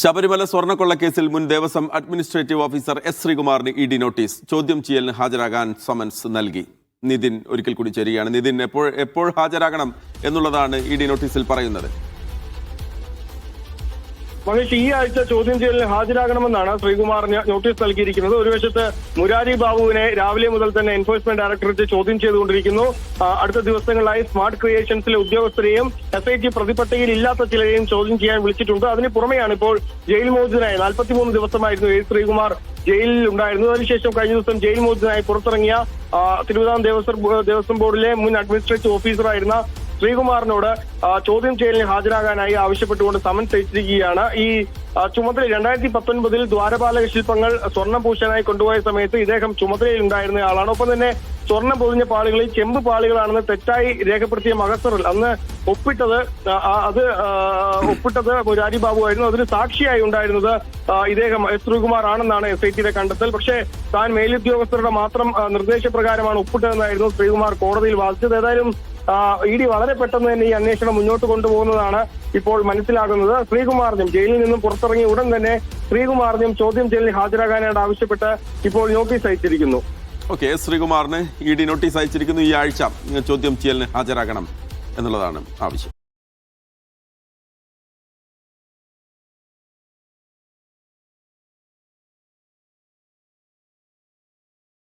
ശബരിമല സ്വർണ്ണക്കൊള്ളക്കേസിൽ മുൻ Devaswom administrative officer S ശ്രീകുമാറിന് ഇഡി നോട്ടീസ്. ചോദ്യം ചെയ്യലിന് ഹാജരാകാൻ സമൻസ് നൽകി. നിതിൻ ഒരിക്കൽ കൂടി ചേരുകയാണ്. നിതിൻ, എപ്പോൾ ഹാജരാകണം എന്നുള്ളതാണ് ഇഡി നോട്ടീസിൽ പറയുന്നത്? മഹേഷ്, ഈ ആഴ്ച ചോദ്യം ചെയ്യലിന് ഹാജരാകണമെന്നാണ് ശ്രീകുമാറിന് നോട്ടീസ് നൽകിയിരിക്കുന്നത്. ഒരു വശത്ത് മുരാരി ബാബുവിനെ രാവിലെ മുതൽ തന്നെ എൻഫോഴ്സ്മെന്റ് ഡയറക്ടറേറ്റ് ചോദ്യം ചെയ്തുകൊണ്ടിരിക്കുന്നു. അടുത്ത ദിവസങ്ങളിലായി സ്മാർട്ട് ക്രിയേഷൻസിലെ ഉദ്യോഗസ്ഥരെയും SIT പ്രതിപട്ടികയിൽ ഇല്ലാത്ത ചിലരെയും ചോദ്യം ചെയ്യാൻ വിളിച്ചിട്ടുണ്ട്. അതിന് പുറമെയാണ് ഇപ്പോൾ ജയിൽ മോചിതനായ 43 ദിവസമായിരുന്നു എ ശ്രീകുമാർ ജയിലിൽ ഉണ്ടായിരുന്നത്. അതിനുശേഷം കഴിഞ്ഞ ദിവസം ജയിൽ മോചിതനായി പുറത്തിറങ്ങിയ തിരുവിതാംകൂർ ദേവസ്വം ബോർഡിലെ മുൻ അഡ്മിനിസ്ട്രേറ്റീവ് ഓഫീസറായിരുന്ന ശ്രീകുമാറിനോട് ചോദ്യം ചെയ്യലിന് ഹാജരാകാനായി ആവശ്യപ്പെട്ടുകൊണ്ട് സമൻസ് അയച്ചിരിക്കുകയാണ്. ഈ ചുമതല 2019 ദ്വാരപാലക ശില്പങ്ങൾ സ്വർണ്ണം പൂശാനായി കൊണ്ടുപോയ സമയത്ത് ഇദ്ദേഹം ചുമതലയിൽ ഉണ്ടായിരുന്ന ആളാണ്. ഒപ്പം തന്നെ സ്വർണ്ണം പൊതിഞ്ഞ പാളികളിൽ ചെമ്പ് പാളികളാണെന്ന് തെറ്റായി രേഖപ്പെടുത്തിയ മഹസറിൽ അന്ന് ഒപ്പിട്ടത് മുരാരി ബാബു ആയിരുന്നു. അതിന് സാക്ഷിയായി ഉണ്ടായിരുന്നത് ഇദ്ദേഹം എസ് ശ്രീകുമാർ ആണെന്നാണ് SITയുടെ കണ്ടെത്തൽ. പക്ഷേ താൻ മേലുദ്യോഗസ്ഥരുടെ മാത്രം നിർദ്ദേശപ്രകാരമാണ് ഒപ്പിട്ടതെന്നായിരുന്നു ശ്രീകുമാർ കോടതിയിൽ വാദിച്ചത്. ഏതായാലും ഇഡി വളരെ പെട്ടെന്ന് തന്നെ ഈ അന്വേഷണം മുന്നോട്ട് കൊണ്ടുപോകുന്നതാണ് ഇപ്പോൾ മനസ്സിലാകുന്നത്. ശ്രീകുമാറിനും ജയിലിൽ നിന്നും പുറത്തിറങ്ങിയ ഉടൻ തന്നെ ശ്രീകുമാറിനും ചോദ്യം ചെയ്യലിന് ഹാജരാകാനായിട്ട് ആവശ്യപ്പെട്ട് ഇപ്പോൾ നോട്ടീസ് അയച്ചിരിക്കുന്നു. ഓക്കെ, ശ്രീകുമാറിന് ഇഡി നോട്ടീസ് അയച്ചിരിക്കുന്നു. ഈ ആഴ്ച ചോദ്യം ചെയ്യലിന് ഹാജരാകണം എന്നുള്ളതാണ് ആവശ്യം.